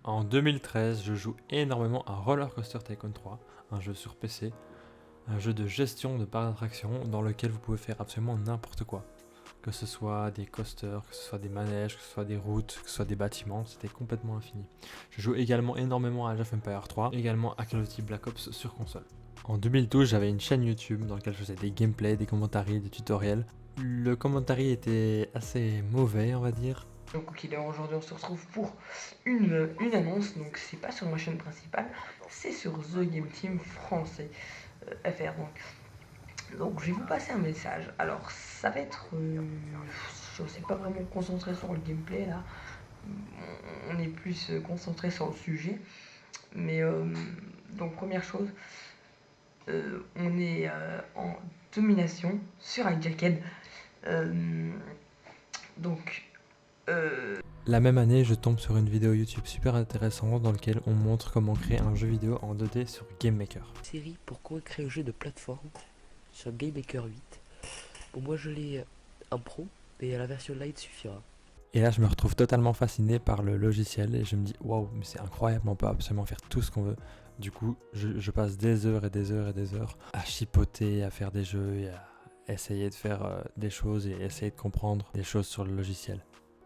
En 2013, je joue énormément à Roller Coaster Tycoon 3, un jeu sur PC, un jeu de gestion de parcs d'attractions dans lequel vous pouvez faire absolument n'importe quoi. Que ce soit des coasters, que ce soit des manèges, que ce soit des routes, que ce soit des bâtiments, c'était complètement infini. Je joue également énormément à Age of Empires 3, également à Call of Duty Black Ops sur console. En 2012, j'avais une chaîne YouTube dans laquelle je faisais des gameplays, des commentaires, des tutoriels. Le commentaire était assez mauvais, on va dire. Donc ok, là aujourd'hui on se retrouve pour une annonce, donc c'est pas sur ma chaîne principale, c'est sur The Game Team français FR. Donc je vais vous passer un message. Alors ça va être, je ne sais pas vraiment concentré sur le gameplay là, on est plus concentré sur le sujet. Mais donc première chose, on est en domination sur Hijacked. Donc La même année, je tombe sur une vidéo YouTube super intéressante dans laquelle on montre comment créer un jeu vidéo en 2D sur GameMaker. Série pourquoi créer un jeu de plateforme sur GameMaker 8. Bon, moi je l'ai en pro, mais la version light suffira. Et là, je me retrouve totalement fasciné par le logiciel et je me dis waouh, mais c'est incroyable, on peut absolument faire tout ce qu'on veut. Du coup, je passe des heures et des heures et des heures à chipoter, à faire des jeux et à essayer de faire des choses et essayer de comprendre des choses sur le logiciel.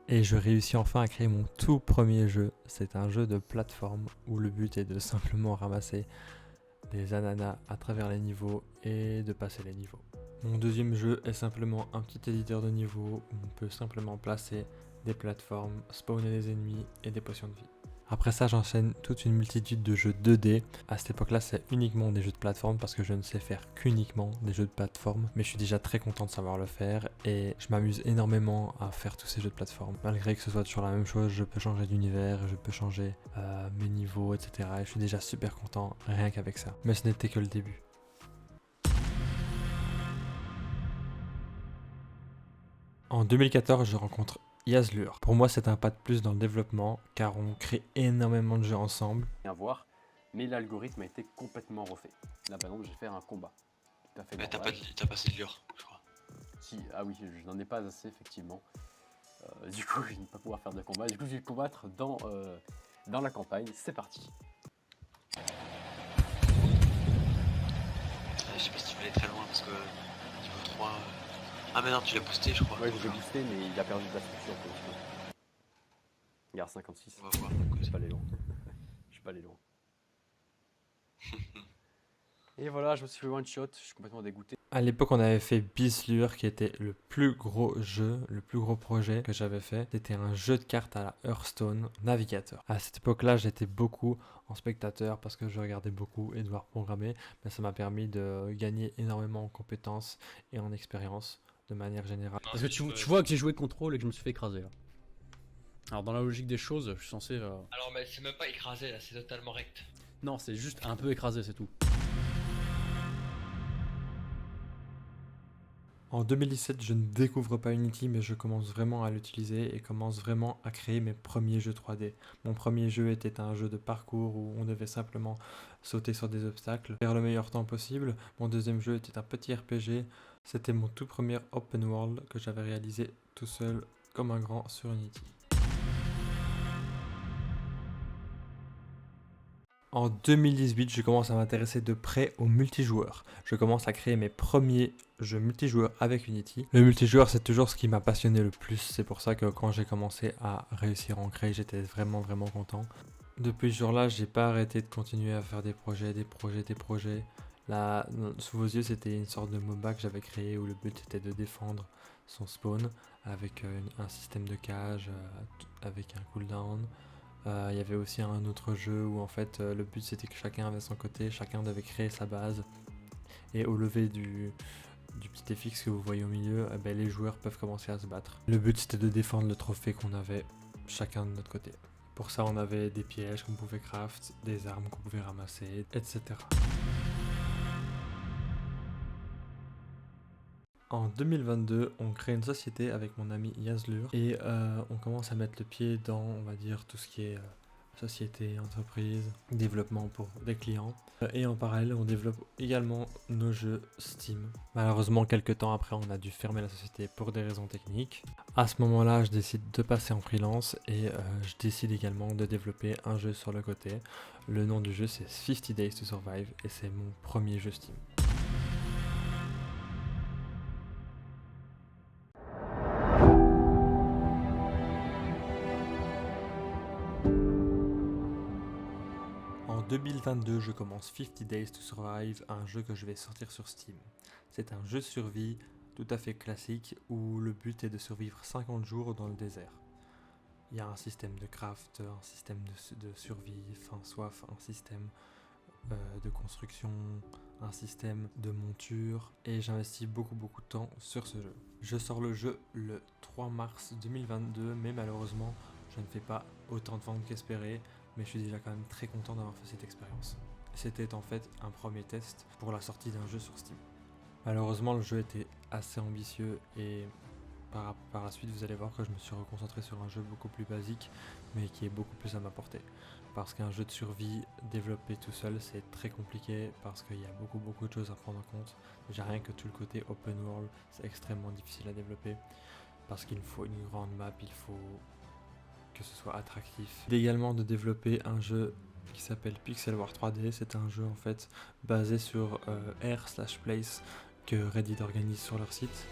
Et je réussis enfin à créer mon tout premier jeu. C'est un jeu de plateforme où le but est de simplement ramasser des ananas à travers les niveaux et de passer les niveaux. Mon deuxième jeu est simplement un petit éditeur de niveau où on peut simplement placer des plateformes, spawner des ennemis et des potions de vie. Après ça, j'enchaîne toute une multitude de jeux 2D. À cette époque-là, c'est uniquement des jeux de plateforme parce que je ne sais faire qu'uniquement des jeux de plateforme. Mais je suis déjà très content de savoir le faire et je m'amuse énormément à faire tous ces jeux de plateforme. Malgré que ce soit toujours la même chose, je peux changer d'univers, je peux changer mes niveaux, etc. Et je suis déjà super content rien qu'avec ça. Mais ce n'était que le début. En 2014, je rencontre Yazlur. Pour moi, c'est un pas de plus dans le développement car on crée énormément de jeux ensemble. À voir, mais l'algorithme a été complètement refait. Là, par exemple, je vais faire un combat. Tout à fait Mais normal. t'as pas assez de lure, je crois. Si, ah oui, je n'en ai pas assez, effectivement. Du coup, je ne vais pas pouvoir faire de combat. Du coup, je vais combattre dans la campagne. C'est parti. Je sais pas si tu vas aller très loin parce que niveau 3. Ah, mais non, tu l'as boosté, je crois. Ouais, je vais booster, mais il a perdu de la structure. Regarde, 56. On va voir. Je suis pas allé loin. Je suis pas allé loin. Et voilà, je me suis fait one shot. Je suis complètement dégoûté. À l'époque, on avait fait Bislure qui était le plus gros jeu, le plus gros projet que j'avais fait. C'était un jeu de cartes à la Hearthstone Navigator. À cette époque-là, j'étais beaucoup en spectateur parce que je regardais beaucoup et devoir programmer. Mais ça m'a permis de gagner énormément en compétences et en expérience de manière générale. Parce que tu vois que j'ai joué contrôle et que je me suis fait écraser là. Alors dans la logique des choses, je suis censé... Alors, mais c'est même pas écrasé là, c'est totalement rect. Non, c'est juste un peu écrasé, c'est tout. En 2017, je ne découvre pas Unity, mais je commence vraiment à l'utiliser et commence vraiment à créer mes premiers jeux 3D. Mon premier jeu était un jeu de parcours où on devait simplement sauter sur des obstacles, faire le meilleur temps possible. Mon deuxième jeu était un petit RPG. C'était mon tout premier open world que j'avais réalisé tout seul comme un grand sur Unity. En 2018, je commence à m'intéresser de près aux multijoueurs. Je commence à créer mes premiers jeux multijoueurs avec Unity. Le multijoueur, c'est toujours ce qui m'a passionné le plus. C'est pour ça que quand j'ai commencé à réussir à en créer, j'étais vraiment content. Depuis ce jour-là, j'ai pas arrêté de continuer à faire des projets. Là, sous vos yeux, c'était une sorte de MOBA que j'avais créé où le but était de défendre son spawn avec un système de cage, avec un cooldown. Il y avait aussi un autre jeu où en fait le but c'était que chacun avait son côté, chacun devait créer sa base. Et au lever du petit FX que vous voyez au milieu, les joueurs peuvent commencer à se battre. Le but c'était de défendre le trophée qu'on avait chacun de notre côté. Pour ça on avait des pièges qu'on pouvait craft, des armes qu'on pouvait ramasser, etc. En 2022, on crée une société avec mon ami Yazlur et on commence à mettre le pied dans, on va dire, tout ce qui est société, entreprise, développement pour des clients. Et en parallèle, on développe également nos jeux Steam. Malheureusement, quelques temps après, on a dû fermer la société pour des raisons techniques. À ce moment-là, je décide de passer en freelance et je décide également de développer un jeu sur le côté. Le nom du jeu, c'est 50 Days to Survive et c'est mon premier jeu Steam. En 2022, je commence 50 Days to Survive, un jeu que je vais sortir sur Steam. C'est un jeu survie tout à fait classique où le but est de survivre 50 jours dans le désert. Il y a un système de craft, un système de survie, faim, soif, un système de construction, un système de monture et j'investis beaucoup de temps sur ce jeu. Je sors le jeu le 3 mars 2022 mais malheureusement je ne fais pas autant de ventes qu'espéré. Mais je suis déjà quand même très content d'avoir fait cette expérience. C'était en fait un premier test pour la sortie d'un jeu sur Steam. Malheureusement, le jeu était assez ambitieux et par la suite, vous allez voir que je me suis reconcentré sur un jeu beaucoup plus basique, mais qui est beaucoup plus à ma portée. Parce qu'un jeu de survie développé tout seul, c'est très compliqué parce qu'il y a beaucoup de choses à prendre en compte. Déjà rien que tout le côté open world, c'est extrêmement difficile à développer parce qu'il faut une grande map, il faut que ce soit attractif. Également de développer un jeu qui s'appelle Pixel War 3D, c'est un jeu en fait basé sur Air/Place que Reddit organise sur leur site.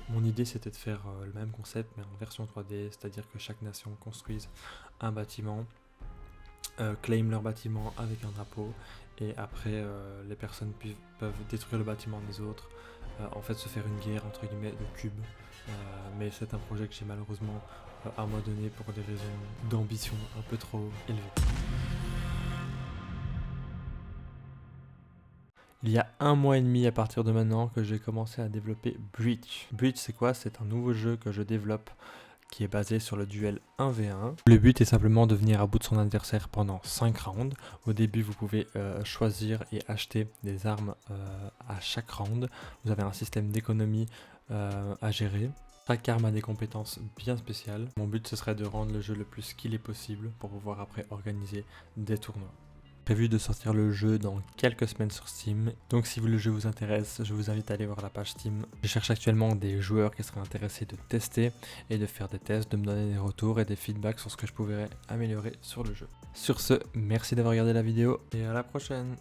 Mon idée c'était de faire le même concept mais en version 3D, c'est-à-dire que chaque nation construise un bâtiment, claim leur bâtiment avec un drapeau et après les personnes peuvent détruire le bâtiment des autres, en fait se faire une guerre entre guillemets de cubes. Mais c'est un projet que j'ai malheureusement à un moment donné pour des raisons d'ambition un peu trop élevées. Il y a 1 mois et demi à partir de maintenant que j'ai commencé à développer Breach. Breach c'est quoi? C'est un nouveau jeu que je développe qui est basé sur le duel 1v1. Le but est simplement de venir à bout de son adversaire pendant 5 rounds. Au début vous pouvez choisir et acheter des armes à chaque round. Vous avez un système d'économie à gérer. Chaque arme a des compétences bien spéciales. Mon but ce serait de rendre le jeu le plus skillé possible pour pouvoir après organiser des tournois. Prévu de sortir le jeu dans quelques semaines sur Steam. Donc si le jeu vous intéresse, je vous invite à aller voir la page Steam. Je cherche actuellement des joueurs qui seraient intéressés de tester et de faire des tests, de me donner des retours et des feedbacks sur ce que je pourrais améliorer sur le jeu. Sur ce, merci d'avoir regardé la vidéo et à la prochaine.